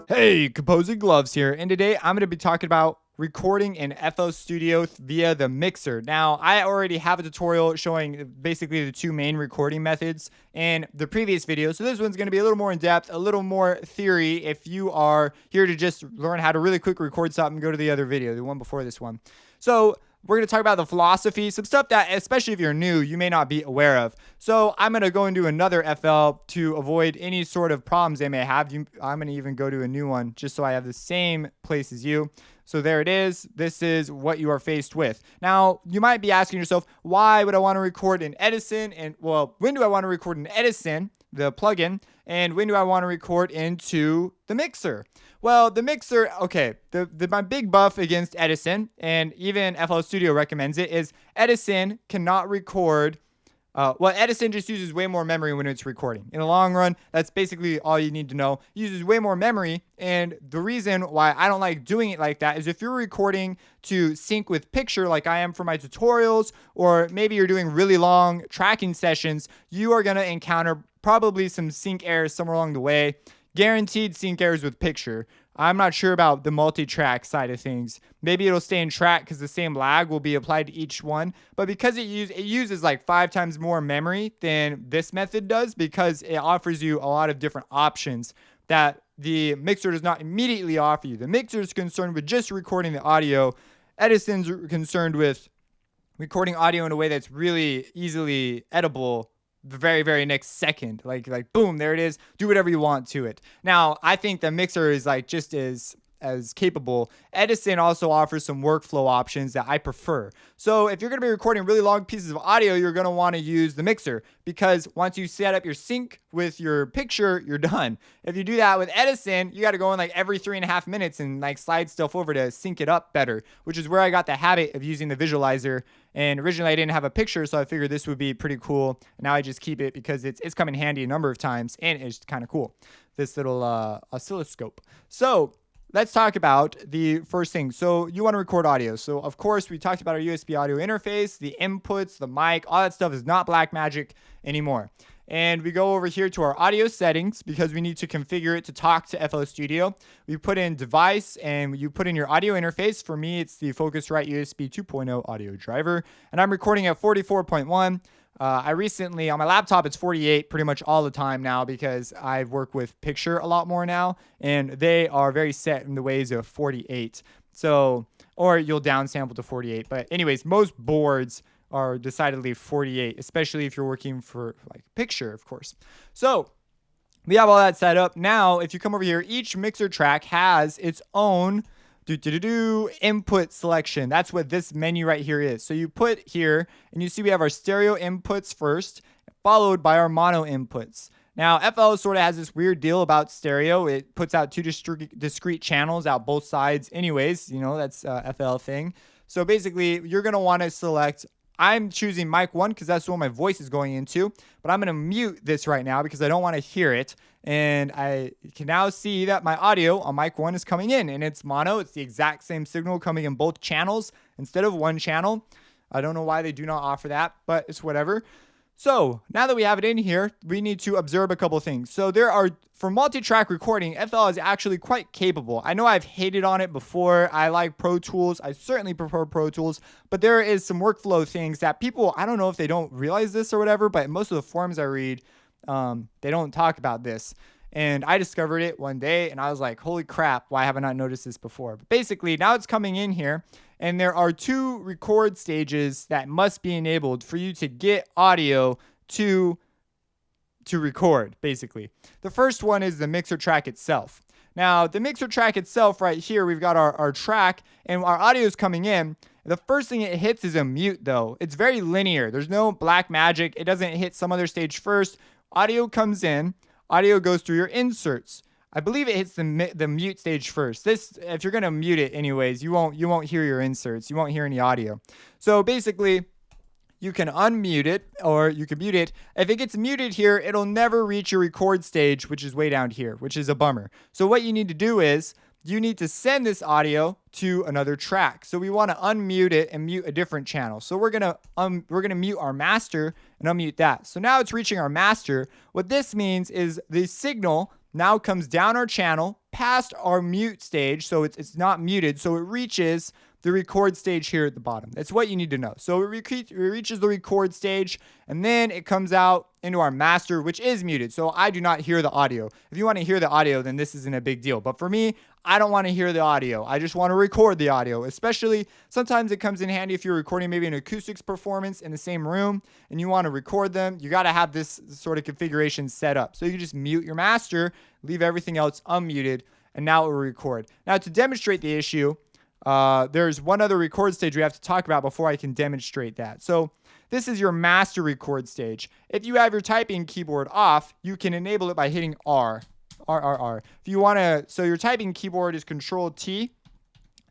Hey, Composing Gloves here, and today I'm going to be talking about recording in FL Studio via the mixer. Now, I already have a tutorial showing basically the two main recording methods in the previous video, so this one's going to be a little more in depth, a little more theory. If you are here to just learn how to really quick record something, go to the other video, the one before this one. So we're going to talk about the philosophy, some stuff that, especially if you're new, you may not be aware of. So I'm going to go into another FL to avoid any sort of problems they may have. I'm going to even go to a new one just so I have the same place as you. So there it is. This is what you are faced with. Now, you might be asking yourself, why would I want to record in Edison? And well, when do I want to record in Edison, the plugin? And when do I want to record into the mixer? Well, the mixer, okay, my big buff against Edison, and even FL Studio recommends it, is Edison cannot record. Edison just uses way more memory when it's recording. In the long run, that's basically all you need to know. It uses way more memory, and the reason why I don't like doing it like that is if you're recording to sync with picture like I am for my tutorials, or maybe you're doing really long tracking sessions, you are going to encounter probably some sync errors somewhere along the way. Guaranteed sync errors with picture. I'm not sure about the multi-track side of things. Maybe it'll stay in track because the same lag will be applied to each one. But because it uses like 5 times more memory than this method does, because it offers you a lot of different options that the mixer does not immediately offer you. The mixer is concerned with just recording the audio. Edison's concerned with recording audio in a way that's really easily editable the very, very next second. Like boom, there it is. Do whatever you want to it. Now, I think the mixer is like just as capable. Edison also offers some workflow options that I prefer. So if you're going to be recording really long pieces of audio, you're going to want to use the mixer, because once you set up your sync with your picture, you're done. If you do that with Edison, you got to go in like every 3.5 minutes and like slide stuff over to sync it up better, which is where I got the habit of using the visualizer. And originally I didn't have a picture, so I figured this would be pretty cool. And now I just keep it because it's come in handy a number of times, and it's kind of cool, this little oscilloscope. So let's talk about the first thing. So you want to record audio. So of course we talked about our USB audio interface, the inputs, the mic, all that stuff is not black magic anymore. And we go over here to our audio settings because we need to configure it to talk to FL Studio. We put in device and you put in your audio interface. For me, it's the Focusrite USB 2.0 audio driver, and I'm recording at 44.1. I recently, on my laptop, it's 48 pretty much all the time now because I work with picture a lot more now, and they are very set in the ways of 48. So, or you'll downsample to 48. But anyways, most boards are decidedly 48, especially if you're working for like picture, of course. So we have all that set up. Now, if you come over here, each mixer track has its own input selection. That's what this menu right here is. So you put here and you see we have our stereo inputs first, followed by our mono inputs. Now, FL sort of has this weird deal about stereo. It puts out two discrete channels out both sides anyways. You know, that's a FL thing. So basically, you're going to want to select, I'm choosing mic 1 because that's the one my voice is going into, but I'm going to mute this right now because I don't want to hear it. And I can now see that my audio on mic 1 is coming in, and it's mono. It's the exact same signal coming in both channels instead of one channel. I don't know why they do not offer that, but it's whatever. So now that we have it in here, we need to observe a couple things. So for multi-track recording, FL is actually quite capable. I know I've hated on it before. I like Pro Tools. I certainly prefer Pro Tools, but there is some workflow things that people, I don't know if they don't realize this or whatever, but most of the forums I read, they don't talk about this. And I discovered it one day and I was like, holy crap, why haven't I noticed this before? But basically now it's coming in here, and there are 2 record stages that must be enabled for you to get audio to record, basically. The first one is the mixer track itself. Now, the mixer track itself right here, we've got our track and our audio is coming in. The first thing it hits is a mute, though. It's very linear. There's no black magic. It doesn't hit some other stage first. Audio comes in. Audio goes through your inserts. I believe it hits the mute stage first. This, if you're gonna mute it anyways, you won't hear your inserts. You won't hear any audio. So basically, you can unmute it or you can mute it. If it gets muted here, it'll never reach your record stage, which is way down here, which is a bummer. So what you need to do is you need to send this audio to another track. So we want to unmute it and mute a different channel. So we're gonna mute our master and unmute that. So now it's reaching our master. What this means is the signal now comes down our channel past our mute stage, so it's not muted, so it reaches the record stage here at the bottom. That's what you need to know. So it reaches the record stage, and then it comes out into our master, which is muted. So I do not hear the audio. If you want to hear the audio, then this isn't a big deal. But for me, I don't want to hear the audio. I just want to record the audio. Especially sometimes it comes in handy if you're recording maybe an acoustics performance in the same room and you want to record them. You got to have this sort of configuration set up. So you can just mute your master, leave everything else unmuted, and now it will record. Now to demonstrate the issue, there's one other record stage we have to talk about before I can demonstrate that. So this is your master record stage. If you have your typing keyboard off, you can enable it by hitting R. If you want to, so your typing keyboard is Control T.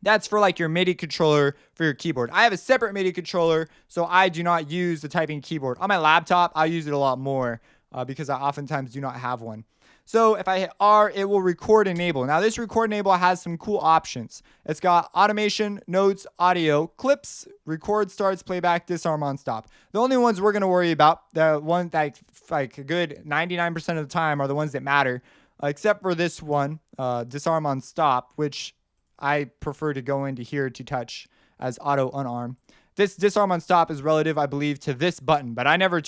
That's for like your MIDI controller for your keyboard. I have a separate MIDI controller, so I do not use the typing keyboard. On my laptop, I use it a lot more because I oftentimes do not have one. So if I hit R, it will record enable. Now this record enable has some cool options. It's got automation, notes, audio, clips, record, starts, playback, disarm, on, stop. The only ones we're going to worry about, the one that like a good 99% of the time are the ones that matter, except for this one, disarm, on, stop, which I prefer to go into here to touch as auto unarm. This disarm on stop is relative, I believe, to this button, but I never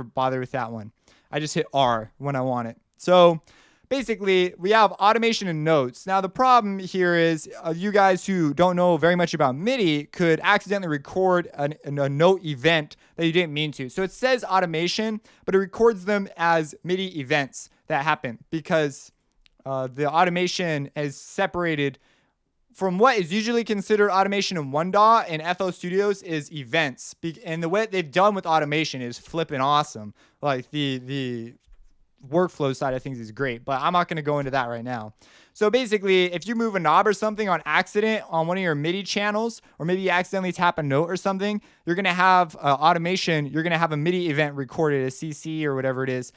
bother with that one. I just hit R when I want it. So basically, we have automation and notes. Now, the problem here is you guys who don't know very much about MIDI could accidentally record a note event that you didn't mean to. So it says automation, but it records them as MIDI events that happen because the automation is separated from what is usually considered automation in one DAW in FL Studios is events. And the way they've done with automation is flipping awesome. Like the workflow side of things is great, but I'm not going to go into that right now. So basically, if you move a knob or something on accident on one of your MIDI channels, or maybe you accidentally tap a note or something, you're going to have automation. You're going to have a MIDI event recorded, a CC or whatever it is.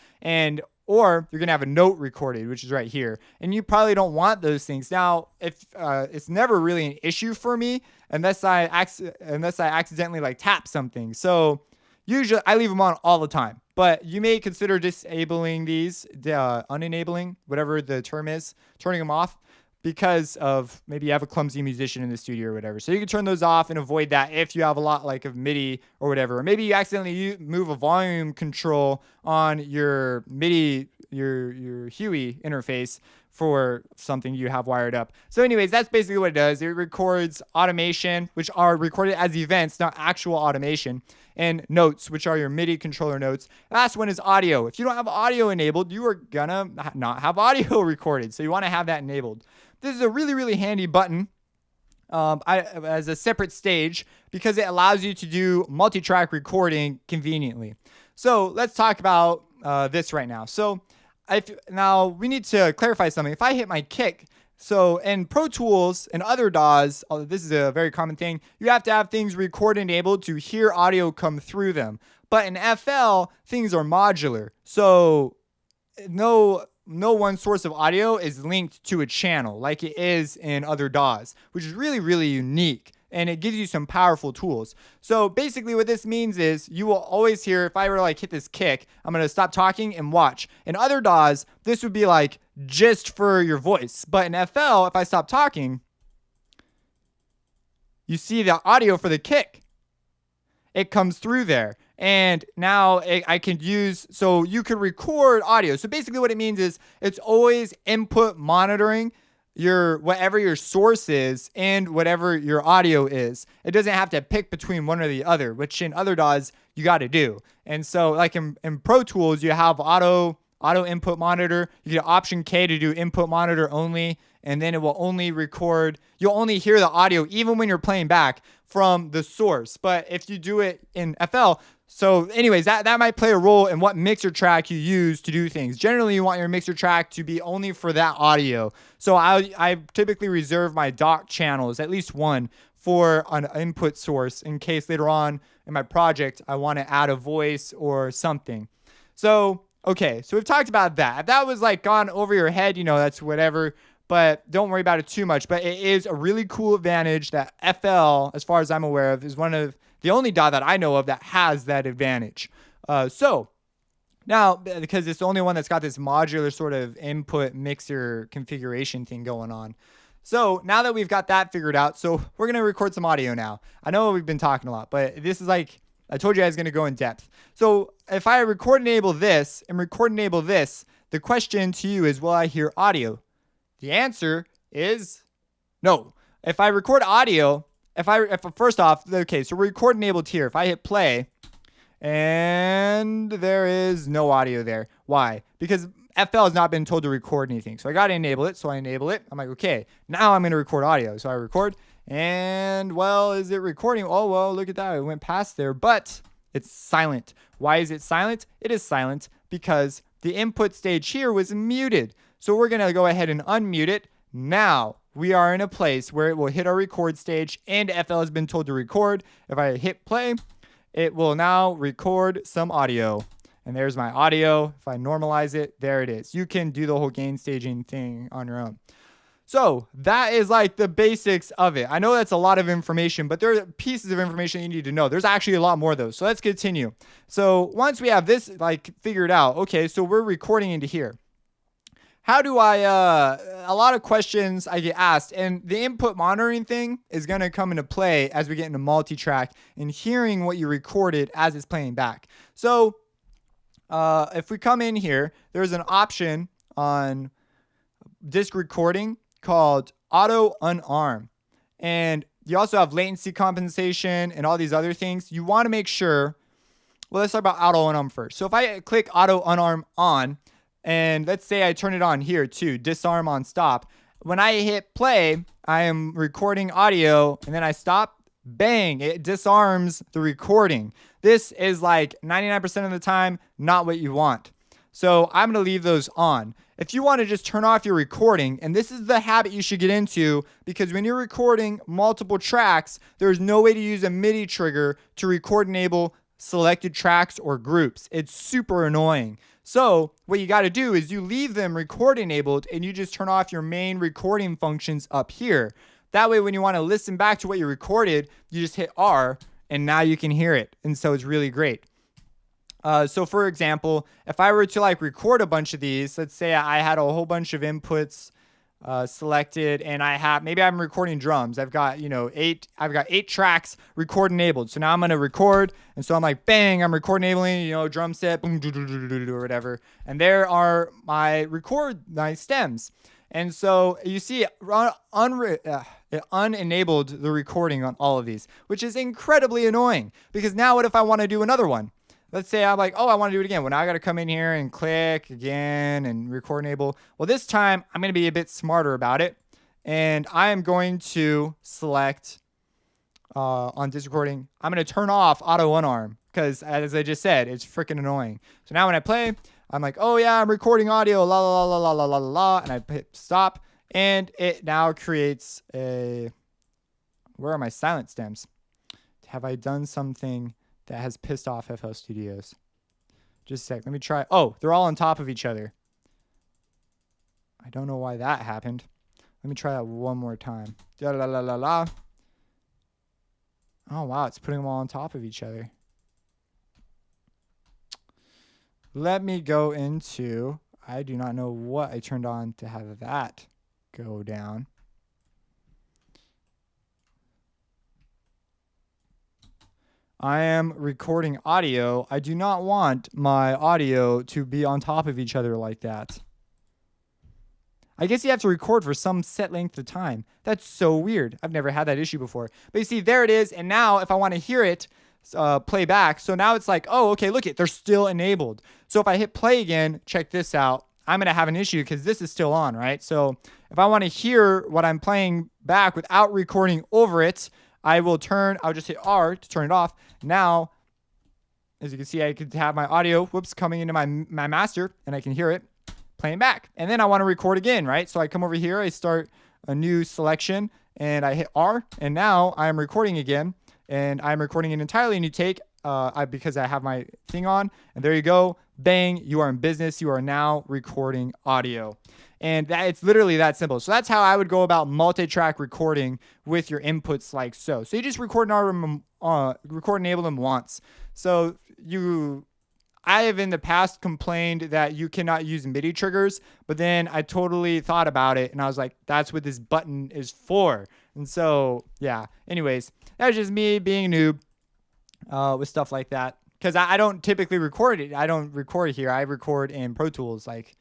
Or you're going to have a note recorded, which is right here. And you probably don't want those things. Now, if it's never really an issue for me unless I accidentally like tap something. So usually I leave them on all the time. But you may consider disabling these, unenabling, whatever the term is, turning them off, because of maybe you have a clumsy musician in the studio or whatever. So you can turn those off and avoid that if you have a lot like of MIDI or whatever. Or maybe you accidentally move a volume control on your MIDI, your Huey interface for something you have wired up. So anyways, that's basically what it does. It records automation, which are recorded as events, not actual automation, and notes, which are your MIDI controller notes. Last one is audio. If you don't have audio enabled, you are gonna not have audio recorded. So you want to have that enabled. This is a really, really handy button as a separate stage because it allows you to do multi-track recording conveniently. So let's talk about this right now. So now we need to clarify something. If I hit my kick, so in Pro Tools and other DAWs, this is a very common thing, you have to have things record enabled to hear audio come through them. But in FL, things are modular. So no one source of audio is linked to a channel like it is in other DAWs, which is really, really unique. And it gives you some powerful tools. So basically what this means is you will always hear, if I were to like hit this kick, I'm going to stop talking and watch. In other DAWs, this would be like just for your voice. But in FL, if I stop talking, you see the audio for the kick. It comes through there. And now I can use, so you can record audio. So basically what it means is it's always input monitoring whatever your source is and whatever your audio is. It doesn't have to pick between one or the other, which in other DAWs you got to do. And so like in Pro Tools, you have auto input monitor. You get Option K to do input monitor only, and then it will only record. You'll only hear the audio even when you're playing back from the source. But if you do it in FL, so anyways, that might play a role in what mixer track you use to do things. Generally, you want your mixer track to be only for that audio. So I typically reserve my dock channels, at least one, for an input source in case later on in my project I want to add a voice or something. So, okay, so we've talked about that. If that was like gone over your head, that's whatever. but don't worry about it too much. But it is a really cool advantage that FL, as far as I'm aware of, is one of the only DAW that I know of that has that advantage. So now, because it's the only one that's got this modular sort of input mixer configuration thing going on. So now that we've got that figured out, so we're going to record some audio now. I know we've been talking a lot, but this is like, I told you I was going to go in depth. So if I record enable this and record enable this, the question to you is, will I hear audio? The answer is no. If I record audio, if first off, okay, so record enabled here. If I hit play, and there is no audio there. Why? Because FL has not been told to record anything. So I got to enable it. So I enable it. I'm like, okay, now I'm going to record audio. So I record, and well, is it recording? Oh, well, look at that. It went past there, but it's silent. Why is it silent? It is silent because the input stage here was muted. So we're going to go ahead and unmute it. Now we are in a place where it will hit our record stage, and FL has been told to record. If I hit play, it will now record some audio. And there's my audio. If I normalize it, there it is. You can do the whole gain staging thing on your own. So that is like the basics of it. I know that's a lot of information, but there are pieces of information you need to know. There's actually a lot more of those. So let's continue. So once we have this like figured out, okay, so we're recording into here. How do I, a lot of questions I get asked, and the input monitoring thing is going to come into play as we get into multi-track and hearing what you recorded as it's playing back. So if we come in here, there's an option on disk recording called auto unarm. And you also have latency compensation and all these other things. You want to make sure, well, let's talk about auto unarm first. So if I click auto unarm on, and let's say I turn it on here too, disarm on stop. When I hit play, I am recording audio, and then I stop, bang, it disarms the recording. This is like 99% of the time not what you want. So I'm going to leave those on. If you want to just turn off your recording, and this is the habit you should get into, because when you're recording multiple tracks, there's no way to use a MIDI trigger to record enable selected tracks or groups. It's super annoying. So what you got to do is you leave them record enabled, and you just turn off your main recording functions up here. That way, when you want to listen back to what you recorded, you just hit R, and now you can hear it. And so it's really great. So for example, if I were to like record a bunch of these, let's say I had a whole bunch of inputs selected, and maybe I'm recording drums. I've got, I've got 8 tracks record enabled. So now I'm going to record. And so I'm like, bang, I'm record enabling, drum set, boom, or whatever. And there are my stems. And so you see it unenabled the recording on all of these, which is incredibly annoying, because now what if I want to do another one? Let's say I'm like, oh, I want to do it again. Well, now I got to come in here and click again and record enable. Well, this time I'm going to be a bit smarter about it. And I am going to select on disk recording, I'm going to turn off auto unarm, because as I just said, it's freaking annoying. So now when I play, I'm like, oh yeah, I'm recording audio, la la la la la la la la, and I hit stop, and it now creates a, where are my silent stems? Have I done something that has pissed off FL Studios? Just a sec. Let me try. Oh, they're all on top of each other. I don't know why that happened. Let me try that one more time. Da la la la la. Oh, wow. It's putting them all on top of each other. Let me go into, I do not know what I turned on to have that go down. I am recording audio. I do not want my audio to be on top of each other like that. I guess you have to record for some set length of time. That's so weird. I've never had that issue before. But you see, there it is. And now if I want to hear it play back, so now it's like, oh, okay, look it, they're still enabled. So if I hit play again, check this out. I'm going to have an issue because this is still on, right? So if I want to hear what I'm playing back without recording over it, I'll just hit R to turn it off. Now, as you can see, I could have my audio, coming into my master, and I can hear it playing back. And then I want to record again, right? So I come over here, I start a new selection, and I hit R, and now I'm recording again, and I'm recording an entirely new take. because I have my thing on, and there you go. Bang, you are in business. You are now recording audio. And that it's literally that simple. So that's how I would go about multi-track recording with your inputs like so. So you just record enable them once. So I have in the past complained that you cannot use MIDI triggers, but then I totally thought about it and I was like, that's what this button is for. And so, yeah, anyways, that was just me being a noob with stuff like that. Because I don't typically record it. I don't record here. I record in Pro Tools like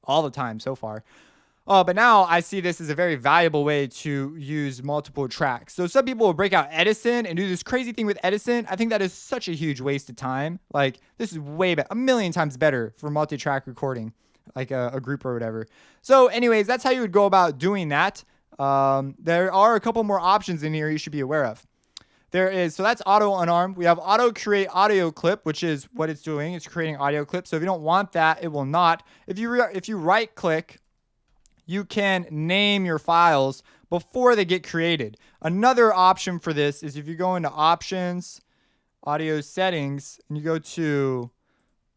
all the time so far. But now I see this as a very valuable way to use multiple tracks. So some people will break out Edison and do this crazy thing with Edison. I think that is such a huge waste of time. Like, this is way better, a million times better for multi-track recording, like a group or whatever. So anyways, that's how you would go about doing that. There are a couple more options in here you should be aware of. So that's auto unarmed. We have auto create audio clip, which is what it's doing. It's creating audio clip. So if you don't want that, it will not. If you right click, you can name your files before they get created. Another option for this is if you go into options, audio settings, and you go to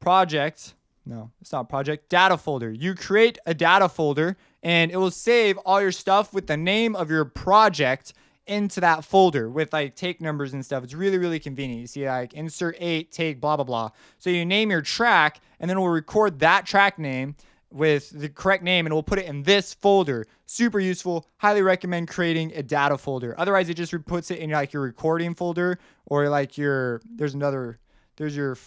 project. No, it's not project, data folder. You create a data folder and it will save all your stuff with the name of your project into that folder with like take numbers and stuff. It's really, really convenient. You see like insert 8, take blah, blah, blah. So you name your track and then we'll record that track name with the correct name and we'll put it in this folder. Super useful. Highly recommend creating a data folder. Otherwise it just puts it in like your recording folder or like there's your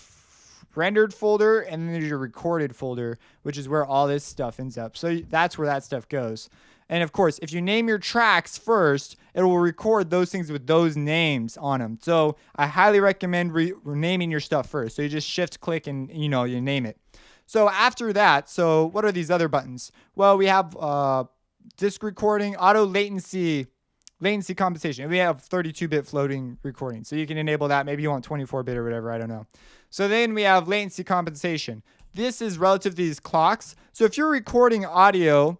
rendered folder and then there's your recorded folder, which is where all this stuff ends up. So that's where that stuff goes. And of course, if you name your tracks first, it will record those things with those names on them. So I highly recommend renaming your stuff first. So you just shift click and you name it. So after that, so what are these other buttons? Well, we have disk recording, auto latency compensation. We have 32-bit floating recording. So you can enable that. Maybe you want 24-bit or whatever. I don't know. So then we have latency compensation. This is relative to these clocks. So if you're recording audio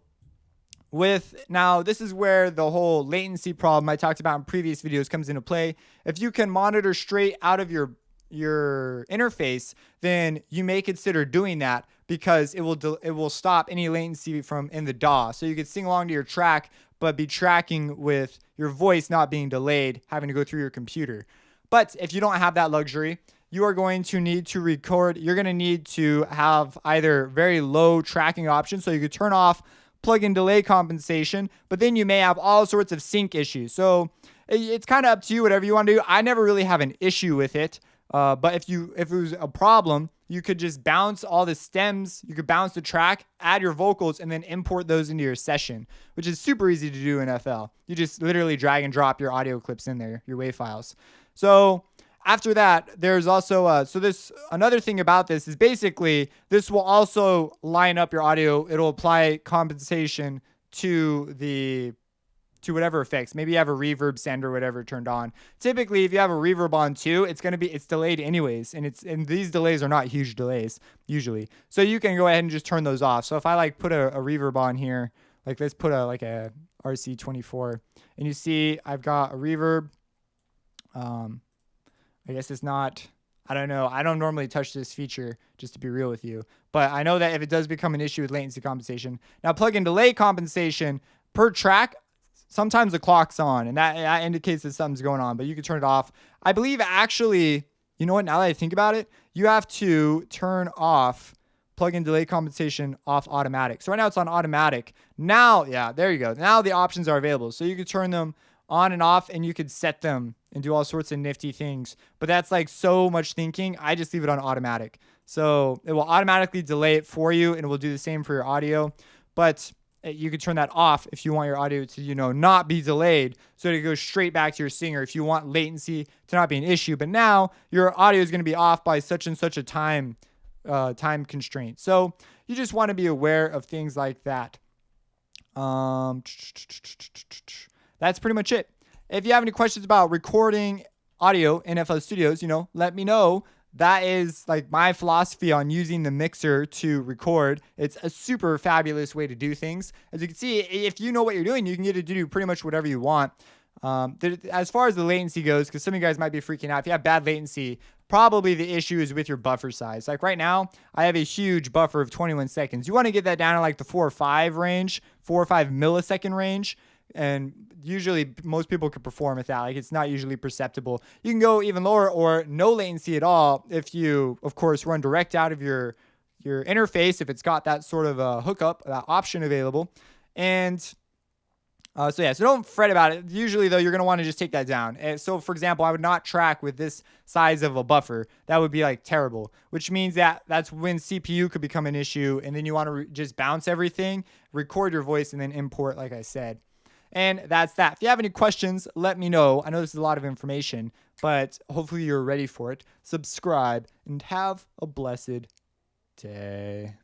now this is where the whole latency problem I talked about in previous videos comes into play. If you can monitor straight out of your interface, then you may consider doing that because it will stop any latency from in the DAW. So you can sing along to your track, but be tracking with your voice not being delayed, having to go through your computer. But if you don't have that luxury, you are going to need to record. You're going to need to have either very low tracking options, so you could turn off plug-in delay compensation, but then you may have all sorts of sync issues. So it's kind of up to you, whatever you want to do. I never really have an issue with it, but if it was a problem, you could just bounce all the stems. You could bounce the track, add your vocals, and then import those into your session, which is super easy to do in FL. You just literally drag and drop your audio clips in there, your WAV files. So after that, there's also, another thing about this is basically this will also line up your audio. It'll apply compensation to whatever effects. Maybe you have a reverb send or whatever turned on. Typically, if you have a reverb on too, it's delayed anyways. And these delays are not huge delays usually. So you can go ahead and just turn those off. So if I like put a reverb on here, like let's put a RC24 and you see I've got a reverb. I guess it's not, I don't know. I don't normally touch this feature, just to be real with you. But I know that if it does become an issue with latency compensation. Now, plug-in delay compensation per track, sometimes the clock's on, and that indicates that something's going on, but you can turn it off. I believe actually, you know what, now that I think about it, you have to turn off plug-in delay compensation off automatic. So right now it's on automatic. Now, yeah, there you go. Now the options are available. So you can turn them on and off and you could set them and do all sorts of nifty things. But that's like so much thinking. I just leave it on automatic. So it will automatically delay it for you and it will do the same for your audio. But you can turn that off if you want your audio to, not be delayed. So it goes straight back to your singer if you want latency to not be an issue. But now your audio is going to be off by such and such a time constraint. So you just want to be aware of things like that. That's pretty much it. If you have any questions about recording audio in FL Studios, let me know. That is like my philosophy on using the mixer to record. It's a super fabulous way to do things. As you can see, if you know what you're doing, you can get it to do pretty much whatever you want. As far as the latency goes, because some of you guys might be freaking out, if you have bad latency, probably the issue is with your buffer size. Like right now, I have a huge buffer of 21 seconds. You want to get that down to like the 4 or 5 range, 4 or 5 millisecond range. And usually most people can perform with that. Like it's not usually perceptible. You can go even lower or no latency at all if you, of course, run direct out of your interface, if it's got that sort of a hookup, that option available. And so don't fret about it. Usually though, you're going to want to just take that down. And so for example, I would not track with this size of a buffer. That would be like terrible, which means that that's when CPU could become an issue. And then you want to just bounce everything, record your voice, and then import, like I said. And that's that. If you have any questions, let me know. I know this is a lot of information, but hopefully you're ready for it. Subscribe and have a blessed day.